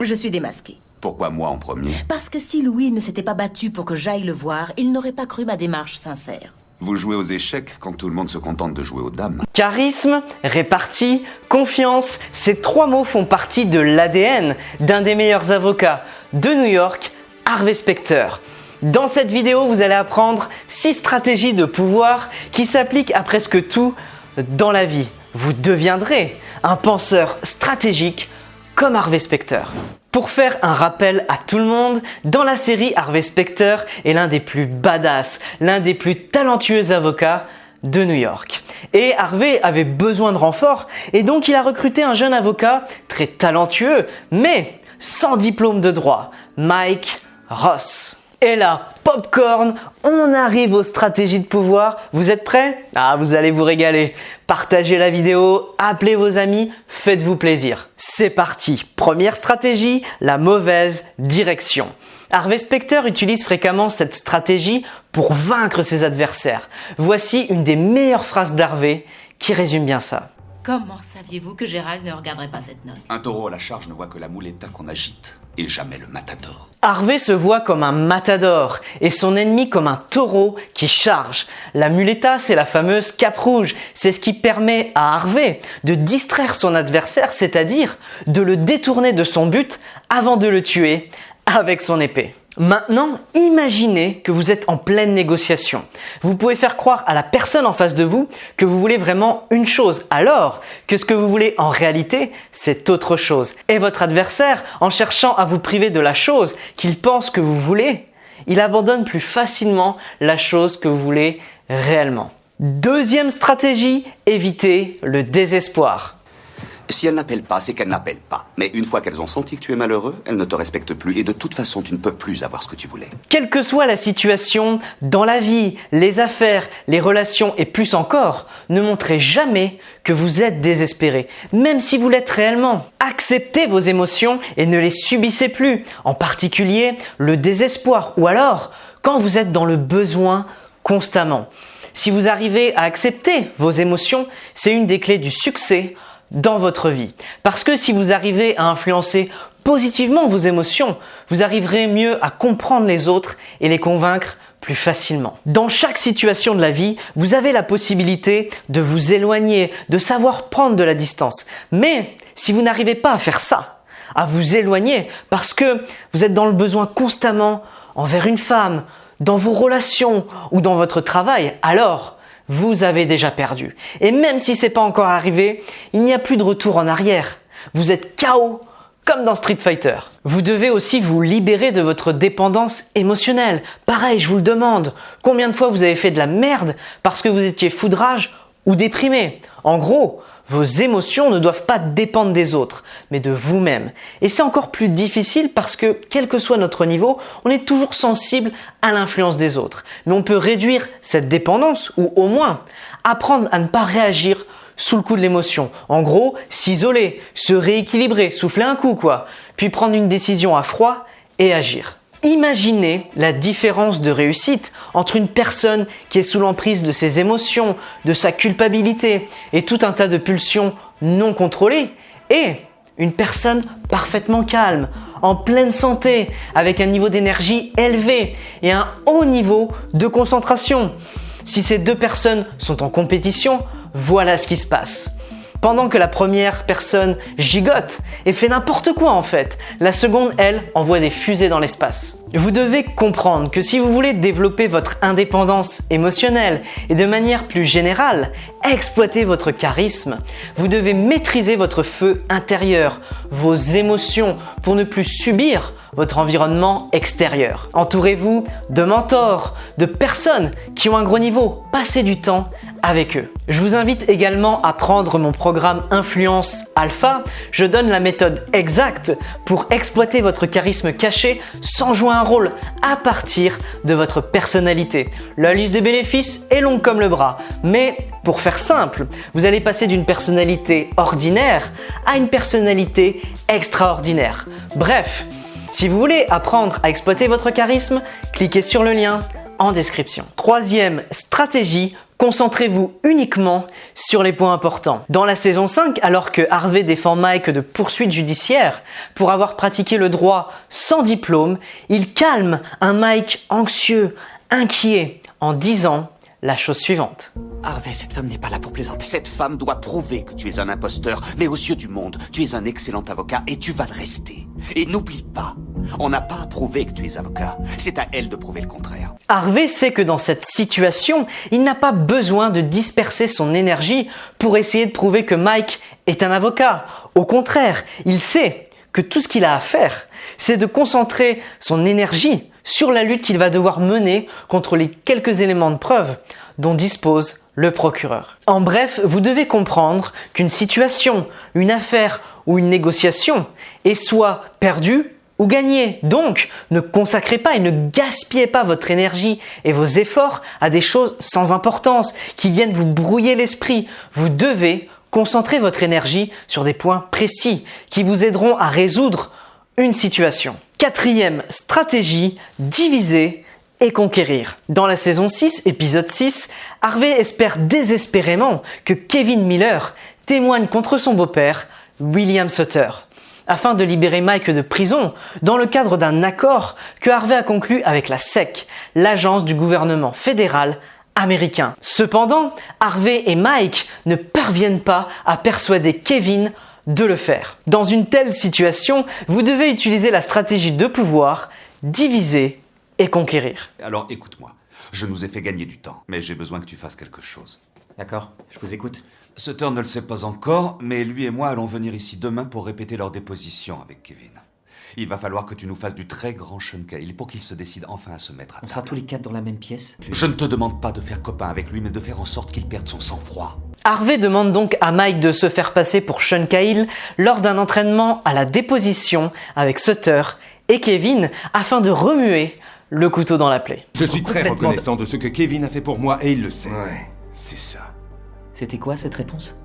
Je suis démasquée. Pourquoi moi en premier? Parce que si Louis ne s'était pas battu pour que j'aille le voir, il n'aurait pas cru ma démarche sincère. Vous jouez aux échecs quand tout le monde se contente de jouer aux dames. Charisme, répartie, confiance, ces trois mots font partie de l'ADN d'un des meilleurs avocats de New York, Harvey Specter. Dans cette vidéo, vous allez apprendre 6 stratégies de pouvoir qui s'appliquent à presque tout dans la vie. Vous deviendrez un penseur stratégique comme Harvey Specter. Pour faire un rappel à tout le monde, dans la série, Harvey Specter est l'un des plus badass, l'un des plus talentueux avocats de New York. Et Harvey avait besoin de renfort et donc il a recruté un jeune avocat très talentueux mais sans diplôme de droit, Mike Ross. Et là, popcorn, on arrive aux stratégies de pouvoir. Vous êtes prêts? Ah, vous allez vous régaler. Partagez la vidéo, appelez vos amis, faites-vous plaisir. C'est parti. Première stratégie, la mauvaise direction. Harvey Specter utilise fréquemment cette stratégie pour vaincre ses adversaires. Voici une des meilleures phrases d'Harvey qui résume bien ça. Comment saviez-vous que Gérald ne regarderait pas cette note? Un taureau à la charge ne voit que la mouletta qu'on agite, et jamais le matador. Harvey se voit comme un matador et son ennemi comme un taureau qui charge. La muleta, c'est la fameuse cape rouge. C'est ce qui permet à Harvey de distraire son adversaire, c'est-à-dire de le détourner de son but avant de le tuer avec son épée. Maintenant, imaginez que vous êtes en pleine négociation. Vous pouvez faire croire à la personne en face de vous que vous voulez vraiment une chose, alors que ce que vous voulez en réalité, c'est autre chose. Et votre adversaire, en cherchant à vous priver de la chose qu'il pense que vous voulez, il abandonne plus facilement la chose que vous voulez réellement. Deuxième stratégie, évitez le désespoir. Si elles n'appellent pas, c'est qu'elles n'appellent pas. Mais une fois qu'elles ont senti que tu es malheureux, elles ne te respectent plus et de toute façon, tu ne peux plus avoir ce que tu voulais. Quelle que soit la situation, dans la vie, les affaires, les relations et plus encore, ne montrez jamais que vous êtes désespéré, même si vous l'êtes réellement. Acceptez vos émotions et ne les subissez plus, en particulier le désespoir ou alors quand vous êtes dans le besoin constamment. Si vous arrivez à accepter vos émotions, c'est une des clés du succès dans votre vie. Parce que si vous arrivez à influencer positivement vos émotions, vous arriverez mieux à comprendre les autres et les convaincre plus facilement. Dans chaque situation de la vie, vous avez la possibilité de vous éloigner, de savoir prendre de la distance. Mais si vous n'arrivez pas à faire ça, à vous éloigner parce que vous êtes dans le besoin constamment envers une femme, dans vos relations ou dans votre travail, alors vous avez déjà perdu. Et même si c'est pas encore arrivé, il n'y a plus de retour en arrière. Vous êtes KO comme dans Street Fighter. Vous devez aussi vous libérer de votre dépendance émotionnelle. Pareil, je vous le demande. Combien de fois vous avez fait de la merde parce que vous étiez foudrage ou déprimé? En gros, vos émotions ne doivent pas dépendre des autres, mais de vous-même. Et c'est encore plus difficile parce que, quel que soit notre niveau, on est toujours sensible à l'influence des autres. Mais on peut réduire cette dépendance ou au moins apprendre à ne pas réagir sous le coup de l'émotion. En gros, s'isoler, se rééquilibrer, souffler un coup quoi, puis prendre une décision à froid et agir. Imaginez la différence de réussite entre une personne qui est sous l'emprise de ses émotions, de sa culpabilité et tout un tas de pulsions non contrôlées et une personne parfaitement calme, en pleine santé, avec un niveau d'énergie élevé et un haut niveau de concentration. Si ces deux personnes sont en compétition, voilà ce qui se passe. Pendant que la première personne gigote et fait n'importe quoi en fait, la seconde, elle, envoie des fusées dans l'espace. Vous devez comprendre que si vous voulez développer votre indépendance émotionnelle et de manière plus générale, exploiter votre charisme, vous devez maîtriser votre feu intérieur, vos émotions pour ne plus subir votre environnement extérieur. Entourez-vous de mentors, de personnes qui ont un gros niveau. Passez du temps avec eux. Je vous invite également à prendre mon programme Influence Alpha. Je donne la méthode exacte pour exploiter votre charisme caché sans jouer un rôle à partir de votre personnalité. La liste des bénéfices est longue comme le bras, mais pour faire simple, vous allez passer d'une personnalité ordinaire à une personnalité extraordinaire. Bref, si vous voulez apprendre à exploiter votre charisme, cliquez sur le lien en description. Troisième stratégie, Concentrez-vous uniquement sur les points importants. Dans la saison 5, alors que Harvey défend Mike de poursuites judiciaires pour avoir pratiqué le droit sans diplôme, il calme un Mike anxieux, inquiet, en disant la chose suivante. Harvey, cette femme n'est pas là pour plaisanter. Cette femme doit prouver que tu es un imposteur, mais aux yeux du monde, tu es un excellent avocat et tu vas le rester. Et n'oublie pas, on n'a pas à prouver que tu es avocat. C'est à elle de prouver le contraire. Harvey sait que dans cette situation, il n'a pas besoin de disperser son énergie pour essayer de prouver que Mike est un avocat. Au contraire, il sait que tout ce qu'il a à faire, c'est de concentrer son énergie sur la lutte qu'il va devoir mener contre les quelques éléments de preuve dont dispose le procureur. En bref, vous devez comprendre qu'une situation, une affaire ou une négociation est soit perdue ou gagnée. Donc, ne consacrez pas et ne gaspillez pas votre énergie et vos efforts à des choses sans importance qui viennent vous brouiller l'esprit. Vous devez concentrer votre énergie sur des points précis qui vous aideront à résoudre une situation. Quatrième stratégie, diviser et conquérir. Dans la saison 6, épisode 6, Harvey espère désespérément que Kevin Miller témoigne contre son beau-père, William Sutter, afin de libérer Mike de prison dans le cadre d'un accord que Harvey a conclu avec la SEC, l'agence du gouvernement fédéral américain. Cependant, Harvey et Mike ne parviennent pas à persuader Kevin de le faire. Dans une telle situation, vous devez utiliser la stratégie de pouvoir, diviser et conquérir. Alors écoute-moi, je nous ai fait gagner du temps, mais j'ai besoin que tu fasses quelque chose. D'accord, je vous écoute. Sutter ne le sait pas encore, mais lui et moi allons venir ici demain pour répéter leur déposition avec Kevin. Il va falloir que tu nous fasses du très grand Sean Cahill pour qu'il se décide enfin à se mettre à On table. sera tous les quatre dans la même pièce. Je ne te demande pas de faire copain avec lui, mais de faire en sorte qu'il perde son sang-froid. Harvey demande donc à Mike de se faire passer pour Sean Cahill lors d'un entraînement à la déposition avec Sutter et Kevin afin de remuer le couteau dans la plaie. Je suis très Complètement reconnaissant de ce que Kevin a fait pour moi et il le sait. Ouais, c'est ça. C'était quoi cette réponse?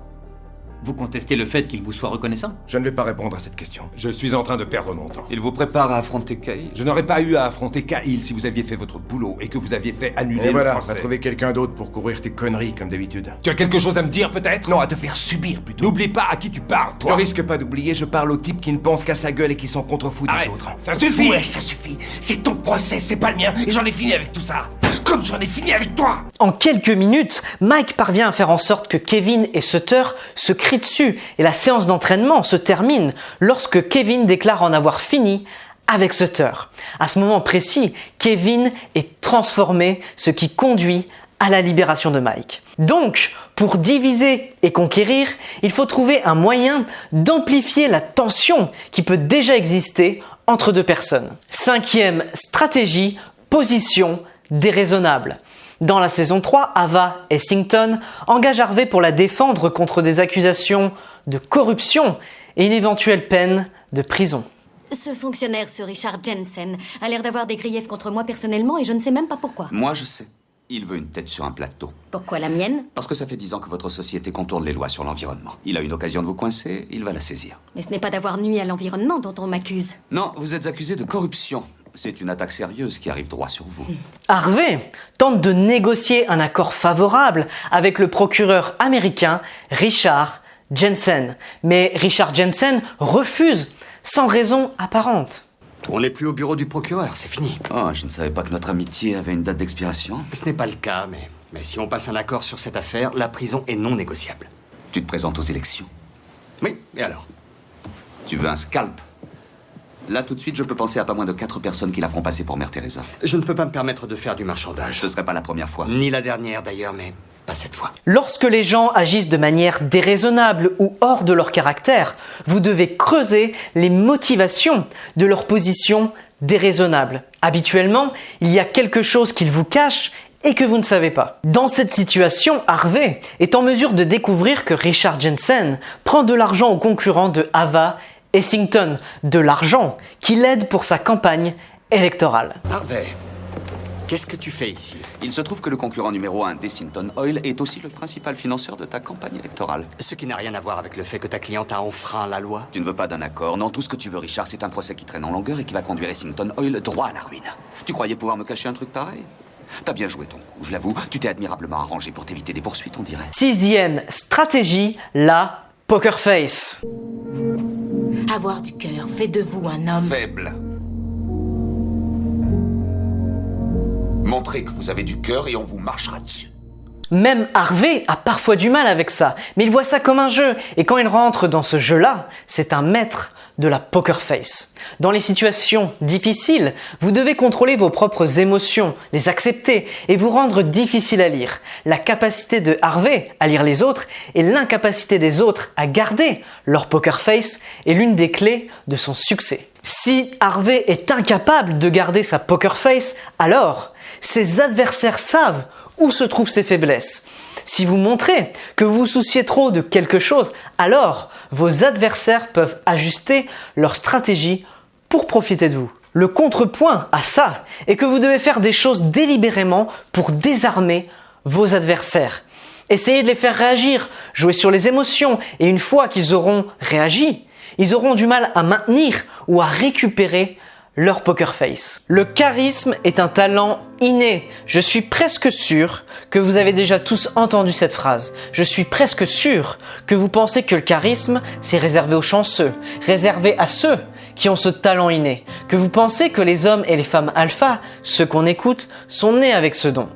Vous contestez le fait qu'il vous soit reconnaissant? Je ne vais pas répondre à cette question. Je suis en train de perdre mon temps. Il vous prépare à affronter Cahill. Je n'aurais pas eu à affronter Cahill si vous aviez fait votre boulot et que vous aviez fait annuler Et voilà, le on va procès. trouver quelqu'un d'autre pour courir tes conneries comme d'habitude. Tu as quelque chose à me dire peut-être? Non, à te faire subir plutôt. N'oublie pas à qui tu parles, Tu toi. risques pas d'oublier, je parle aux types qui ne pensent qu'à sa gueule et qui s'en contrefoutent des Arrête, autres. ça suffit. Ouais, ça suffit. C'est ton procès, c'est pas le mien. Et j'en ai fini avec tout ça. Comme j'en ai fini avec toi. En quelques minutes, Mike parvient à faire en sorte que Kevin et Sutter se crient dessus et la séance d'entraînement se termine lorsque Kevin déclare en avoir fini avec Sutter. À ce moment précis, Kevin est transformé, ce qui conduit à la libération de Mike. Donc, pour diviser et conquérir, il faut trouver un moyen d'amplifier la tension qui peut déjà exister entre deux personnes. Cinquième stratégie, position déraisonnable. Dans la saison 3, Ava Essington engage Harvey pour la défendre contre des accusations de corruption et une éventuelle peine de prison. Ce fonctionnaire, ce Richard Jensen, a l'air d'avoir des griefs contre moi personnellement et je ne sais même pas pourquoi. Moi, je sais. Il veut une tête sur un plateau. Pourquoi la mienne? Parce que ça fait 10 ans que votre société contourne les lois sur l'environnement. Il a une occasion de vous coincer, il va la saisir. Mais ce n'est pas d'avoir nui à l'environnement dont on m'accuse. Non, vous êtes accusé de corruption. C'est une attaque sérieuse qui arrive droit sur vous. Harvey tente de négocier un accord favorable avec le procureur américain Richard Jensen. Mais Richard Jensen refuse sans raison apparente. On n'est plus au bureau du procureur, c'est fini. Oh, je ne savais pas que notre amitié avait une date d'expiration. Ce n'est pas le cas, mais si on passe un accord sur cette affaire, la prison est non négociable. Tu te présentes aux élections. Oui, et alors? Tu veux un scalp. Là, tout de suite, je peux penser à pas moins de 4 personnes qui la feront passer pour Mère Teresa. Je ne peux pas me permettre de faire du marchandage. Ce serait pas la première fois. Ni la dernière d'ailleurs, mais pas cette fois. Lorsque les gens agissent de manière déraisonnable ou hors de leur caractère, vous devez creuser les motivations de leur position déraisonnable. Habituellement, il y a quelque chose qu'ils vous cachent et que vous ne savez pas. Dans cette situation, Harvey est en mesure de découvrir que Richard Jensen prend de l'argent aux concurrents de Ava Essington, de l'argent qui l'aide pour sa campagne électorale. Harvey, qu'est-ce que tu fais ici? Il se trouve que le concurrent numéro 1 d'Essington Oil est aussi le principal financeur de ta campagne électorale. Ce qui n'a rien à voir avec le fait que ta cliente a enfreint la loi. Tu ne veux pas d'un accord. Non, tout ce que tu veux, Richard, c'est un procès qui traîne en longueur et qui va conduire Essington Oil droit à la ruine. Tu croyais pouvoir me cacher un truc pareil? T'as bien joué ton coup, je l'avoue. Tu t'es admirablement arrangé pour t'éviter des poursuites, on dirait. 6e stratégie, la poker face. Avoir du cœur fait de vous un homme. Faible. Montrez que vous avez du cœur et on vous marchera dessus. Même Harvey a parfois du mal avec ça, mais il voit ça comme un jeu, et quand il rentre dans ce jeu-là, c'est un maître de la poker face. Dans les situations difficiles, vous devez contrôler vos propres émotions, les accepter et vous rendre difficile à lire. La capacité de Harvey à lire les autres et l'incapacité des autres à garder leur poker face est l'une des clés de son succès. Si Harvey est incapable de garder sa poker face, alors ses adversaires savent où se trouvent ses faiblesses. Si vous montrez que vous vous souciez trop de quelque chose, alors vos adversaires peuvent ajuster leur stratégie pour profiter de vous. Le contrepoint à ça est que vous devez faire des choses délibérément pour désarmer vos adversaires. Essayez de les faire réagir, jouer sur les émotions, et une fois qu'ils auront réagi, ils auront du mal à maintenir ou à récupérer leur poker face. Le charisme est un talent inné. Je suis presque sûr que vous avez déjà tous entendu cette phrase. Je suis presque sûr que vous pensez que le charisme, c'est réservé aux chanceux, réservé à ceux qui ont ce talent inné, que vous pensez que les hommes et les femmes alpha, ceux qu'on écoute, sont nés avec ce don.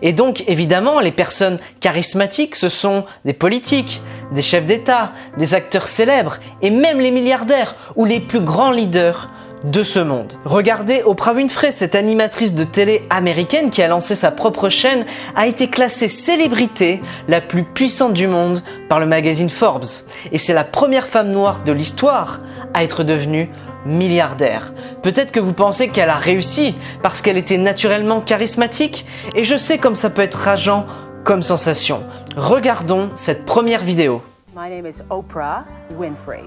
Et donc, évidemment, les personnes charismatiques, ce sont des politiques, des chefs d'État, des acteurs célèbres et même les milliardaires ou les plus grands leaders de ce monde. Regardez Oprah Winfrey, cette animatrice de télé américaine qui a lancé sa propre chaîne, a été classée célébrité la plus puissante du monde par le magazine Forbes. Et c'est la première femme noire de l'histoire à être devenue milliardaire. Peut-être que vous pensez qu'elle a réussi parce qu'elle était naturellement charismatique, et je sais comme ça peut être rageant comme sensation. Regardons cette première vidéo. My name is Oprah Winfrey.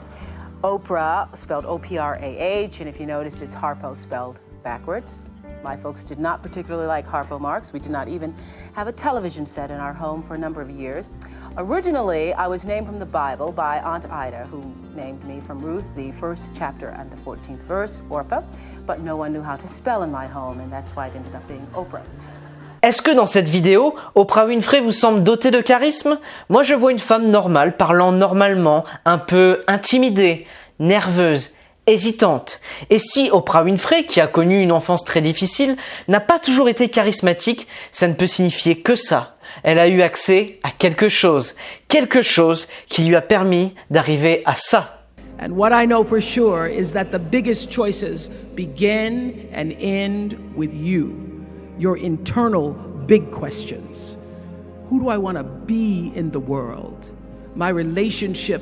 Oprah, spelled O-P-R-A-H, and if you noticed, it's Harpo spelled backwards. My folks did not particularly like Harpo marks. We did not even have a television set in our home for a number of years. Originally, I was named from the Bible by Aunt Ida, who named me from Ruth, the 1st chapter and the 14th verse, Orpah, but no one knew how to spell in my home, and that's why it ended up being Oprah. Est-ce que dans cette vidéo, Oprah Winfrey vous semble dotée de charisme? Moi, je vois une femme normale, parlant normalement, un peu intimidée, nerveuse, hésitante. Et si Oprah Winfrey, qui a connu une enfance très difficile, n'a pas toujours été charismatique, ça ne peut signifier que ça. Elle a eu accès à quelque chose qui lui a permis d'arriver à ça. And what I know for sure is that the biggest choices begin and end with you. Your internal big questions. Who do I want to be in the world? My relationship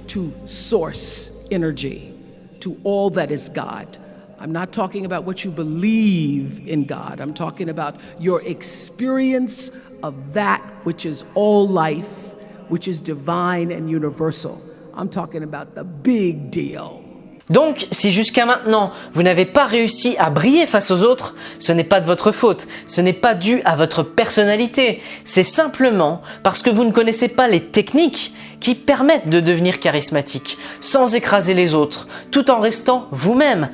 to source energy, to all that is God. I'm not talking about what you believe in God. I'm talking about your experience of that which is all life, which is divine and universal. I'm talking about the big deal. Donc, si jusqu'à maintenant, vous n'avez pas réussi à briller face aux autres, ce n'est pas de votre faute, ce n'est pas dû à votre personnalité, c'est simplement parce que vous ne connaissez pas les techniques qui permettent de devenir charismatique, sans écraser les autres, tout en restant vous-même.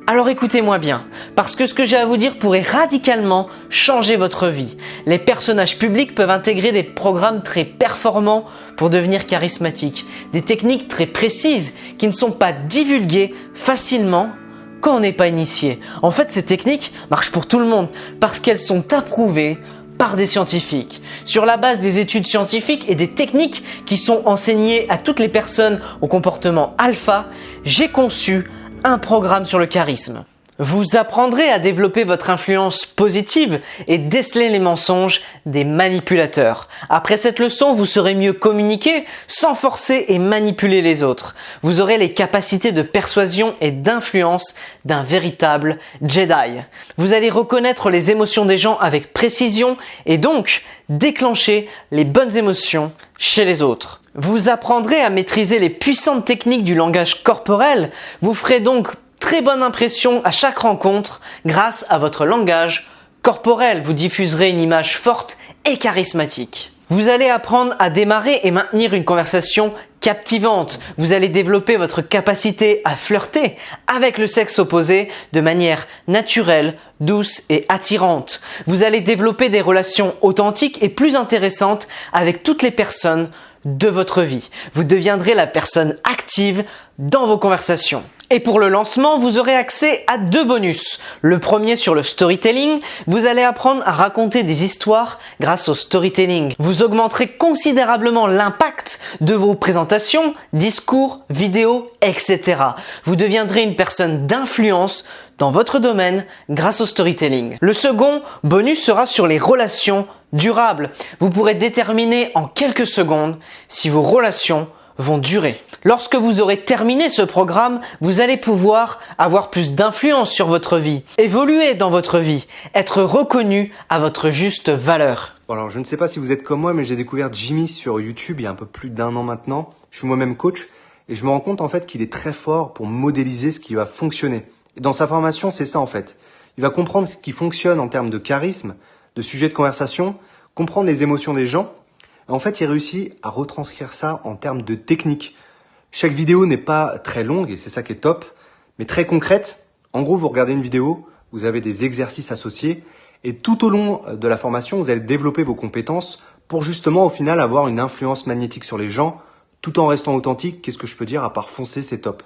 Alors écoutez-moi bien, parce que ce que j'ai à vous dire pourrait radicalement changer votre vie. Les personnages publics peuvent intégrer des programmes très performants pour devenir charismatiques, des techniques très précises qui ne sont pas divulguées facilement quand on n'est pas initié. En fait, ces techniques marchent pour tout le monde parce qu'elles sont approuvées par des scientifiques. Sur la base des études scientifiques et des techniques qui sont enseignées à toutes les personnes au comportement alpha, j'ai conçu un programme sur le charisme. Vous apprendrez à développer votre influence positive et déceler les mensonges des manipulateurs. Après cette leçon, vous saurez mieux communiquer sans forcer et manipuler les autres. Vous aurez les capacités de persuasion et d'influence d'un véritable Jedi. Vous allez reconnaître les émotions des gens avec précision et donc déclencher les bonnes émotions chez les autres. Vous apprendrez à maîtriser les puissantes techniques du langage corporel. Vous ferez donc très bonne impression à chaque rencontre grâce à votre langage corporel. Vous diffuserez une image forte et charismatique. Vous allez apprendre à démarrer et maintenir une conversation captivante. Vous allez développer votre capacité à flirter avec le sexe opposé de manière naturelle, douce et attirante. Vous allez développer des relations authentiques et plus intéressantes avec toutes les personnes de votre vie. Vous deviendrez la personne active dans vos conversations. Et pour le lancement, vous aurez accès à 2 bonus. Le premier sur le storytelling, vous allez apprendre à raconter des histoires grâce au storytelling. Vous augmenterez considérablement l'impact de vos présentations, discours, vidéos, etc. Vous deviendrez une personne d'influence dans votre domaine grâce au storytelling. Le second bonus sera sur les relations durables. Vous pourrez déterminer en quelques secondes si vos relations vont durer. Lorsque vous aurez terminé ce programme, vous allez pouvoir avoir plus d'influence sur votre vie, évoluer dans votre vie, être reconnu à votre juste valeur. Bon, alors je ne sais pas si vous êtes comme moi, mais j'ai découvert Jimmy sur YouTube il y a un peu plus d'1 an maintenant. Je suis moi-même coach et je me rends compte en fait qu'il est très fort pour modéliser ce qui va fonctionner. Et dans sa formation, c'est ça en fait. Il va comprendre ce qui fonctionne en termes de charisme, de sujets de conversation, comprendre les émotions des gens. En fait, il réussit à retranscrire ça en termes de technique. Chaque vidéo n'est pas très longue, et c'est ça qui est top, mais très concrète. En gros, vous regardez une vidéo, vous avez des exercices associés, et tout au long de la formation, vous allez développer vos compétences pour justement, au final, avoir une influence magnétique sur les gens, tout en restant authentique. Qu'est-ce que je peux dire à part foncer, c'est top.